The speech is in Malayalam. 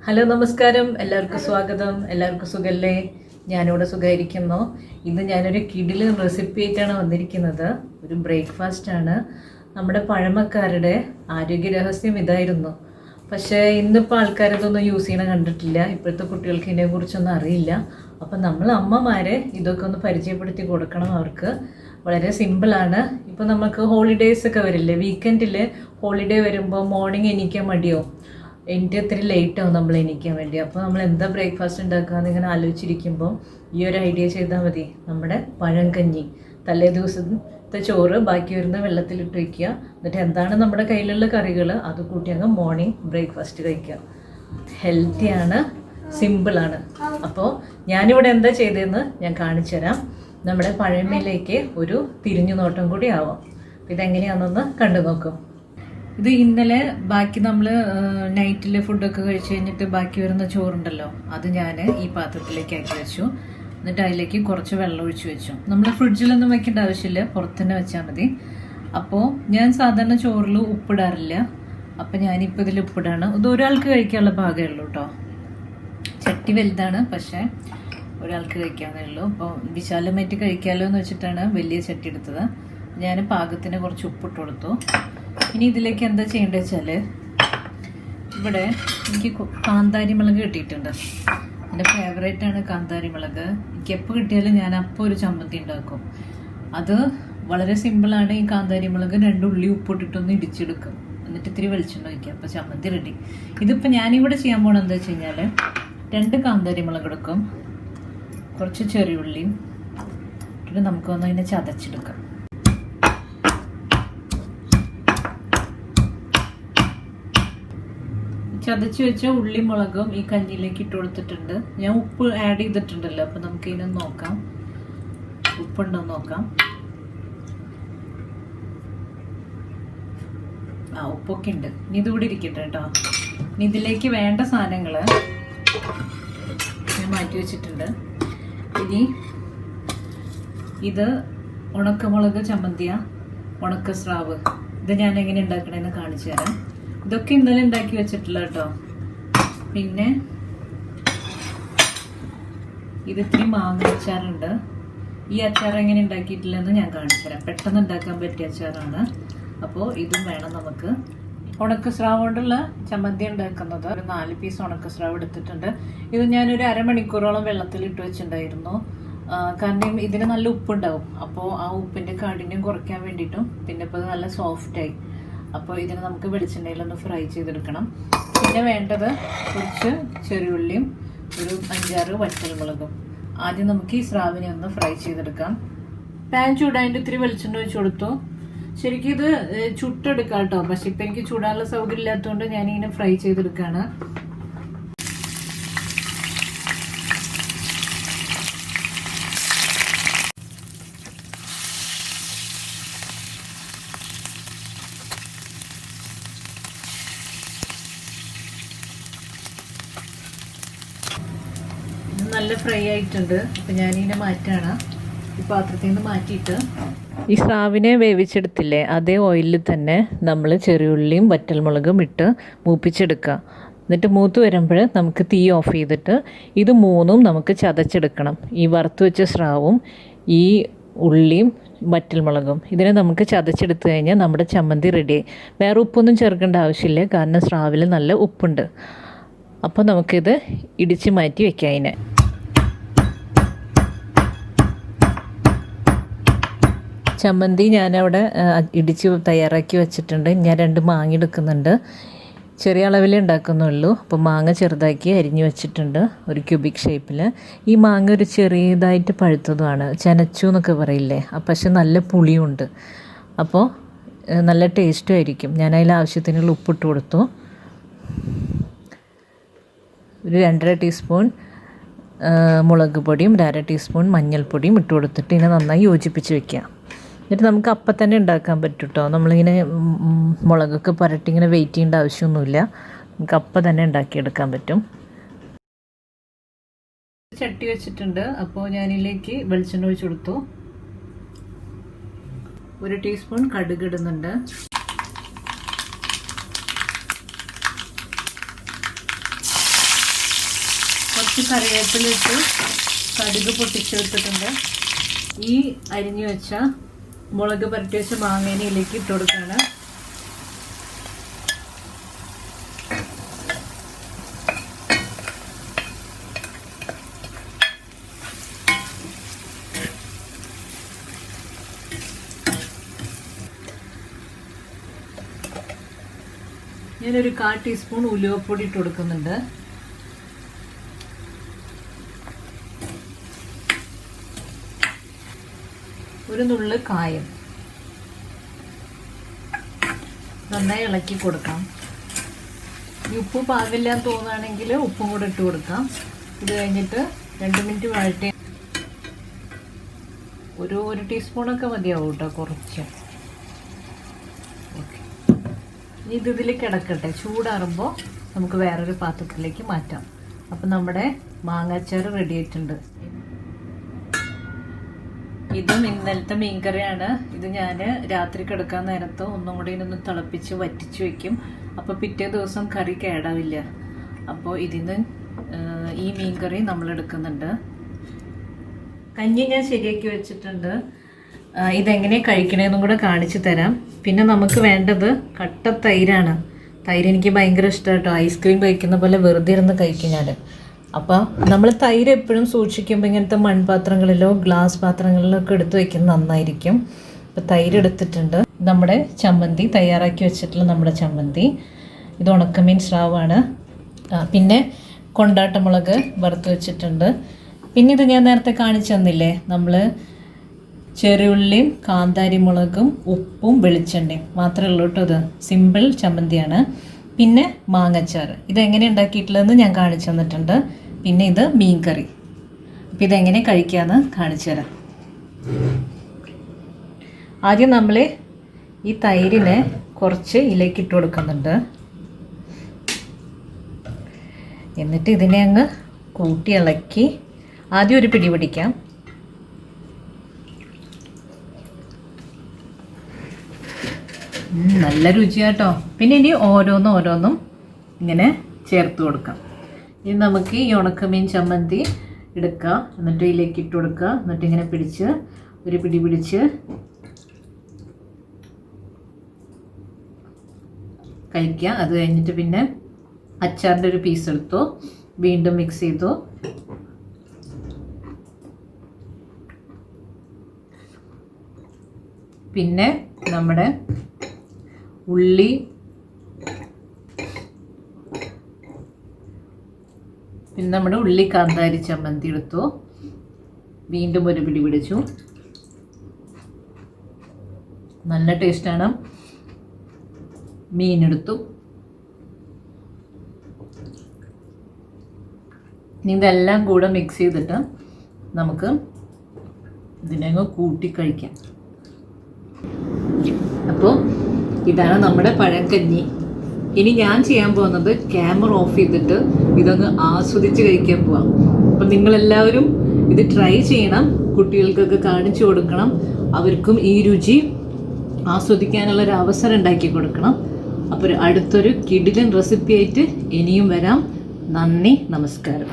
ഹലോ നമസ്കാരം, എല്ലാവർക്കും സ്വാഗതം. എല്ലാവർക്കും സുഖല്ലേ? ഞാനിവിടെ സുഖമായിരിക്കുന്നു. ഇന്ന് ഞാനൊരു കിടിലൻ റെസിപ്പി ആയിട്ടാണ് വന്നിരിക്കുന്നത്. ഒരു ബ്രേക്ക്ഫാസ്റ്റാണ്. നമ്മുടെ പഴമക്കാരുടെ ആരോഗ്യ രഹസ്യം ഇതായിരുന്നു. പക്ഷേ ഇന്നിപ്പോൾ ആൾക്കാരിതൊന്നും യൂസ് ചെയ്യണ കണ്ടിട്ടില്ല. ഇപ്പോഴത്തെ കുട്ടികൾക്ക് ഇതിനെക്കുറിച്ചൊന്നും അറിയില്ല. അപ്പം നമ്മൾ അമ്മമാരെ ഇതൊക്കെ ഒന്ന് പരിചയപ്പെടുത്തി കൊടുക്കണം അവർക്ക്. വളരെ സിമ്പിളാണ്. ഇപ്പോൾ നമുക്ക് ഹോളിഡേയ്സ് ഒക്കെ വരില്ലേ, വീക്കെൻഡിൽ ഹോളിഡേ വരുമ്പോൾ മോർണിംഗ് എണീക്കാൻ മടിയോ? എനിക്ക് ഇത്തിരി ലേറ്റ് ആവും നമ്മൾ എണീക്കാൻ വേണ്ടി. അപ്പോൾ നമ്മൾ എന്താ ബ്രേക്ക്ഫാസ്റ്റ് ഉണ്ടാക്കുകയെന്ന് ഇങ്ങനെ ആലോചിച്ചിരിക്കുമ്പോൾ ഈ ഒരു ഐഡിയ ചെയ്താൽ മതി. നമ്മുടെ പഴങ്കഞ്ഞി, തലേ ദിവസത്തെ ചോറ് ബാക്കി വരുന്ന വെള്ളത്തിലിട്ട് വയ്ക്കുക. എന്നിട്ട് എന്താണ് നമ്മുടെ കയ്യിലുള്ള കറികൾ അത് കൂട്ടി അങ്ങ് മോർണിംഗ് ബ്രേക്ക്ഫാസ്റ്റ് കഴിക്കുക. ഹെൽത്തിയാണ്, സിമ്പിളാണ്. അപ്പോൾ ഞാനിവിടെ എന്താ ചെയ്തതെന്ന് ഞാൻ കാണിച്ചു തരാം. നമ്മുടെ പഴമയിലേക്ക് ഒരു തിരിഞ്ഞു നോട്ടം കൂടി ആവാം. ഇതെങ്ങനെയാണെന്നൊന്ന് കണ്ടു നോക്കും. ഇത് ഇന്നലെ ബാക്കി നമ്മൾ നൈറ്റിൽ ഫുഡൊക്കെ കഴിച്ച് കഴിഞ്ഞിട്ട് ബാക്കി വരുന്ന ചോറുണ്ടല്ലോ, അത് ഞാൻ ഈ പാത്രത്തിലേക്ക് ആക്കി വെച്ചു. എന്നിട്ട് അതിലേക്ക് കുറച്ച് വെള്ളം ഒഴിച്ച് വെച്ചു. നമ്മൾ ഫ്രിഡ്ജിലൊന്നും വെക്കേണ്ട ആവശ്യമില്ല, പുറത്ത് തന്നെ വെച്ചാൽ മതി. അപ്പോൾ ഞാൻ സാധാരണ ചോറിൽ ഉപ്പിടാറില്ല. അപ്പോൾ ഞാനിപ്പോൾ ഇതിൽ ഉപ്പിടാണ്. ഇത് ഒരാൾക്ക് കഴിക്കാനുള്ള പാകമേ ഉള്ളൂ കേട്ടോ. ചട്ടി വലുതാണ്, പക്ഷേ ഒരാൾക്ക് കഴിക്കാവുന്നേ ഉള്ളൂ. അപ്പോൾ വിശാലമായിട്ട് കഴിക്കാമല്ലോ എന്ന് വെച്ചിട്ടാണ് വലിയ ചട്ടി എടുത്തത്. ഞാൻ പാകത്തിന് കുറച്ച് ഉപ്പിട്ട് കൊടുത്തു. ഇനി ഇതിലേക്ക് എന്താ ചെയ്യേണ്ടത് വെച്ചാൽ, ഇവിടെ എനിക്ക് കാന്താരി മുളക് കിട്ടിയിട്ടുണ്ട്. എൻ്റെ ഫേവറേറ്റാണ് കാന്താരി മുളക്. എനിക്ക് എപ്പോൾ കിട്ടിയാലും ഞാൻ അപ്പോൾ ഒരു ചമ്മന്തി ഉണ്ടാക്കും. അത് വളരെ സിമ്പിളാണ്. ഈ കാന്താരി മുളക് 2 ഉള്ളി ഉപ്പിട്ടിട്ടൊന്ന് ഇടിച്ചെടുക്കും. എന്നിട്ട് ഇത്തിരി വെളിച്ചെണ്ണ വയ്ക്കുക. അപ്പോൾ ചമ്മന്തി റെഡി. ഇതിപ്പോൾ ഞാനിവിടെ ചെയ്യാൻ പോകണം എന്താ വെച്ച് കഴിഞ്ഞാൽ, 2 കാന്താരി മുളക് എടുക്കും, കുറച്ച് ചെറിയ ഉള്ളിയും ഇട്ടിട്ട് നമുക്കൊന്ന് അതിനെ ചതച്ചെടുക്കാം. ചതച്ച് വെച്ച ഉള്ളി മുളകും ഈ കഞ്ഞിയിലേക്ക് ഇട്ട് കൊടുത്തിട്ടുണ്ട്. ഞാൻ ഉപ്പ് ആഡ് ചെയ്തിട്ടുണ്ടല്ലോ, അപ്പം നമുക്ക് ഇതിനെ നോക്കാം, ഉപ്പുണ്ടോ നോക്കാം. ഉപ്പൊക്കെ ഉണ്ട്. ഇനി ഇതുകൂടി ഇരിക്കട്ടെ കേട്ടോ. ഇനി ഇതിലേക്ക് വേണ്ട സാധനങ്ങൾ ഞാൻ മാറ്റി വെച്ചിട്ടുണ്ട്. ഇനി ഇത് ഉണക്കമുളക് ചമ്മന്തിയ, ഉണക്ക സ്രാവ്. ഇത് ഞാൻ എങ്ങനെ ഉണ്ടാക്കണമെന്ന് കാണിച്ചു തരാം. ഇതൊക്കെ ഇന്നലെ ഉണ്ടാക്കി വെച്ചിട്ടില്ല കേട്ടോ. പിന്നെ ഇത് ഇത്തിരി മാങ്ങ അച്ചാറുണ്ട്. ഈ അച്ചാർ എങ്ങനെ ഉണ്ടാക്കിയിട്ടില്ലെന്ന് ഞാൻ കാണിച്ചു തരാം. പെട്ടെന്ന് ഉണ്ടാക്കാൻ പറ്റിയ അച്ചാറാണ്. അപ്പോൾ ഇതും വേണം നമുക്ക്. ഉണക്കസ്രാവ് കൊണ്ടുള്ള ചമ്മന്തി ഉണ്ടാക്കുന്നത്. ഒരു 4 പീസ് ഉണക്കസ്രാവ് എടുത്തിട്ടുണ്ട്. ഇത് ഞാനൊരു അരമണിക്കൂറോളം വെള്ളത്തിലിട്ട് വെച്ചിട്ടുണ്ടായിരുന്നു. കാരണം ഇതിന് നല്ല ഉപ്പുണ്ടാവും. അപ്പോൾ ആ ഉപ്പിൻ്റെ കാഠിന്യം കുറയ്ക്കാൻ വേണ്ടിയിട്ടും, പിന്നെ ഇപ്പോൾ നല്ല സോഫ്റ്റായി. അപ്പോൾ ഇതിന് നമുക്ക് വെളിച്ചെണ്ണയിലൊന്ന് ഫ്രൈ ചെയ്തെടുക്കണം. പിന്നെ വേണ്ടത് കുറച്ച് ചെറിയുള്ളിയും ഒരു 5-6 വറ്റൽമുളകും. ആദ്യം നമുക്ക് ഈ സ്രാവിനെ ഒന്ന് ഫ്രൈ ചെയ്തെടുക്കാം. പാൻ ചൂടായിട്ട് ഇത്തിരി വെളിച്ചെണ്ണ ഒഴിച്ച് കൊടുത്തു. ശരിക്കും ഇത് ചുട്ടെടുക്കാം കേട്ടോ. പക്ഷെ ഇപ്പം എനിക്ക് ചൂടാനുള്ള സൗകര്യം ഇല്ലാത്തതുകൊണ്ട് ഞാനിങ്ങനെ ഫ്രൈ ചെയ്തെടുക്കുകയാണ്. നല്ല ഫ്രൈ ആയിട്ടുണ്ട്. അപ്പം ഞാനിങ്ങനെ മാറ്റാണ്. ഈ പാത്രത്തിൽ നിന്ന് മാറ്റിയിട്ട് ഈ സ്രാവിനെ വേവിച്ചെടുത്തില്ലേ, അതേ ഓയിലിൽ തന്നെ നമ്മൾ ചെറിയുള്ളിയും വറ്റൽമുളകും ഇട്ട് മൂപ്പിച്ചെടുക്കുക. എന്നിട്ട് മൂത്ത് വരുമ്പോൾ നമുക്ക് തീ ഓഫ് ചെയ്തിട്ട് ഇത് 3ഉം നമുക്ക് ചതച്ചെടുക്കണം. ഈ വറുത്ത് വെച്ച സ്രാവും ഈ ഉള്ളിയും വറ്റൽമുളകും ഇതിനെ നമുക്ക് ചതച്ചെടുത്ത് കഴിഞ്ഞാൽ നമ്മുടെ ചമ്മന്തി റെഡിയായി. വേറെ ഉപ്പൊന്നും ചേർക്കേണ്ട ആവശ്യമില്ല, കാരണം സ്രാവിൽ നല്ല ഉപ്പുണ്ട്. അപ്പോൾ നമുക്കിത് ഇടിച്ച് മാറ്റി വെക്കാം. അതിനെ ചമ്മന്തി ഞാനവിടെ ഇടിച്ച് തയ്യാറാക്കി വെച്ചിട്ടുണ്ട്. ഞാൻ 2 മാങ്ങ എടുക്കുന്നുണ്ട്. ചെറിയ അളവിൽ ഉണ്ടാക്കുന്നുള്ളൂ. അപ്പോൾ മാങ്ങ ചെറുതാക്കി അരിഞ്ഞു വെച്ചിട്ടുണ്ട് ഒരു ക്യൂബിക് ഷേപ്പിൽ. ഈ മാങ്ങ ഒരു ചെറിയതായിട്ട് പഴുത്തതുമാണ്, ചെനച്ചു എന്നൊക്കെ പറയില്ലേ. പക്ഷെ നല്ല പുളിയുണ്ട്. അപ്പോൾ നല്ല ടേസ്റ്റും ആയിരിക്കും. ഞാൻ അതിൽ ആവശ്യത്തിനുള്ള ഉപ്പിട്ട് കൊടുത്തു. ഒരു 2.5 ടീസ്പൂൺ മുളക് പൊടിയും 1/2 ടീസ്പൂൺ മഞ്ഞൾപ്പൊടിയും ഇട്ട് കൊടുത്തിട്ട് ഇതിനെ നന്നായി യോജിപ്പിച്ച് വെക്കുക. എന്നിട്ട് നമുക്ക് അപ്പം തന്നെ ഉണ്ടാക്കാൻ പറ്റും കേട്ടോ. നമ്മളിങ്ങനെ മുളകൊക്കെ പുരട്ടി ഇങ്ങനെ വെയിറ്റ് ചെയ്യേണ്ട ആവശ്യമൊന്നുമില്ല. നമുക്ക് അപ്പം തന്നെ ഉണ്ടാക്കിയെടുക്കാൻ പറ്റും. ചട്ടി വെച്ചിട്ടുണ്ട്. അപ്പോൾ ഞാനിതിലേക്ക് വെളിച്ചെണ്ണ ഒഴിച്ച് കൊടുത്തു. 1 ടീസ്പൂൺ കടുക് ഇടുന്നുണ്ട്. കുറച്ച് കറിവേപ്പിലിട്ട് കടുക് പൊട്ടിച്ചെടുത്തിട്ടുണ്ട്. ഈ അരിഞ്ഞു വെച്ച മുളക് പുരട്ടി വെച്ച മാങ്ങേനെ ഇതിലേക്ക് ഇട്ട് കൊടുക്കുകയാണ്. ഞാനൊരു 1/4 ടീസ്പൂൺ ഉലുവപ്പൊടി ഇട്ട് കൊടുക്കുന്നുണ്ട്. ഒരു നുള്ള് കായം. നന്നായി ഇളക്കി കൊടുക്കാം. ഈ ഉപ്പ് പാകില്ലാന്ന് തോന്നുകയാണെങ്കിൽ ഉപ്പും കൂടെ ഇട്ട് കൊടുക്കാം. ഇത് കഴിഞ്ഞിട്ട് 2 മിനിറ്റ് വഴറ്റി. ഒരു ടീസ്പൂണൊക്കെ മതിയാവും കേട്ടോ, കുറച്ച്. ഓക്കെ, ഇനി ഇതിൽ കിടക്കട്ടെ. ചൂടാറുമ്പോൾ നമുക്ക് വേറൊരു പാത്രത്തിലേക്ക് മാറ്റാം. അപ്പം നമ്മുടെ മാങ്ങാച്ചാർ റെഡി ആയിട്ടുണ്ട്. ഇതും ഇന്നലത്തെ മീൻകറിയാണ്. ഇത് ഞാൻ രാത്രി കിടക്കാൻ നേരത്ത് ഒന്നും കൂടി ഒന്ന് തിളപ്പിച്ച് വറ്റിച്ച് വെക്കും. അപ്പോൾ പിറ്റേ ദിവസം കറി കേടാവില്ല. അപ്പോൾ ഇതിന്ന് ഈ മീൻകറി നമ്മൾ എടുക്കുന്നുണ്ട്. കഞ്ഞി ഞാൻ ശരിയാക്കി വെച്ചിട്ടുണ്ട്. ഇതെങ്ങനെ കഴിക്കണമെന്നും കൂടെ കാണിച്ചു തരാം. പിന്നെ നമുക്ക് വേണ്ടത് കട്ട തൈരാണ്. തൈര് എനിക്ക് ഭയങ്കര ഇഷ്ടമാണ് കേട്ടോ. ഐസ്ക്രീം കഴിക്കുന്ന പോലെ വെറുതെ ഇരുന്ന് കഴിക്കും ഞാൻ. അപ്പോൾ നമ്മൾ തൈര് എപ്പോഴും സൂക്ഷിക്കുമ്പോൾ ഇങ്ങനത്തെ മൺപാത്രങ്ങളിലോ ഗ്ലാസ് പാത്രങ്ങളിലോ ഒക്കെ എടുത്ത് വയ്ക്കുന്നത് നന്നായിരിക്കും. അപ്പോൾ തൈര് എടുത്തിട്ടുണ്ട്. നമ്മുടെ ചമ്മന്തി തയ്യാറാക്കി വെച്ചിട്ടുള്ള നമ്മുടെ ചമ്മന്തി. ഇത് ഉണക്കമീൻ സ്രാവാണ്. പിന്നെ കൊണ്ടാട്ടമുളക് വറുത്ത് വെച്ചിട്ടുണ്ട്. പിന്നെ ഇത് ഞാൻ നേരത്തെ കാണിച്ചു തന്നില്ലേ, നമ്മൾ ചെറിയുള്ളിയും കാന്താരി മുളകും ഉപ്പും വെളിച്ചെണ്ണയും മാത്രമേ ഉള്ളൂ കേട്ടോ. ഇത് സിമ്പിൾ ചമ്മന്തിയാണ്. പിന്നെ മാങ്ങച്ചാറ്. ഇതെങ്ങനെ ഉണ്ടാക്കിയിട്ടുള്ളതെന്ന് ഞാൻ കാണിച്ചു തന്നിട്ടുണ്ട്. പിന്നെ ഇത് മീൻ കറി. അപ്പം ഇതെങ്ങനെ കഴിക്കാമെന്ന് കാണിച്ചു തരാം. ആദ്യം നമ്മൾ ഈ തൈരിനെ കുറച്ച് ഇതിലേക്ക് ഇട്ട് കൊടുക്കുന്നുണ്ട്. എന്നിട്ട് ഇതിനെ അങ്ങ് കൂട്ടി ഇളക്കി ആദ്യം ഒരു പിടി പിടിക്കാം. നല്ല രുചിയാട്ടോ. പിന്നെ ഇനി ഓരോന്നും ഇങ്ങനെ ചേർത്ത് കൊടുക്കാം. ഇനി നമുക്ക് ഈ ഉണക്കമീൻ ചമ്മന്തി എടുക്കുക. എന്നിട്ട് ഇതിലേക്ക് ഇട്ട് കൊടുക്കുക. എന്നിട്ട് ഇങ്ങനെ പിടിച്ച് ഒരു പിടി പിടിച്ച് കഴിക്കുക. അത് കഴിഞ്ഞിട്ട് പിന്നെ അച്ചാറിൻ്റെ ഒരു പീസ് എടുത്തു, വീണ്ടും മിക്സ് ചെയ്തു. പിന്നെ നമ്മുടെ ഉള്ളി, പിന്നെ നമ്മുടെ ഉള്ളി കാന്താരി ചമ്മന്തി എടുത്തു, വീണ്ടും ഒരു പിടി പിടിച്ചു. നല്ല ടേസ്റ്റാണ്. മീനെടുത്തു. ഇനി ഇതെല്ലാം കൂടെ മിക്സ് ചെയ്തിട്ട് നമുക്ക് ഇതിനങ്ങ് കൂട്ടി കഴിക്കാം. അപ്പോൾ ഇതാണ് നമ്മുടെ പഴങ്കഞ്ഞി. ഇനി ഞാൻ ചെയ്യാൻ പോകുന്നത് ക്യാമറ ഓഫ് ചെയ്തിട്ട് ഇതങ്ങ് ആസ്വദിച്ച് കഴിക്കാൻ പോവാം. അപ്പം നിങ്ങളെല്ലാവരും ഇത് ട്രൈ ചെയ്യണം. കുട്ടികൾക്കൊക്കെ കാണിച്ചു കൊടുക്കണം. അവർക്കും ഈ രുചി ആസ്വദിക്കാനുള്ളൊരു അവസരം ഉണ്ടാക്കി കൊടുക്കണം. അപ്പോൾ അടുത്തൊരു കിടിലൻ റെസിപ്പി ആയിട്ട് ഇനിയും വരാം. നന്ദി, നമസ്കാരം.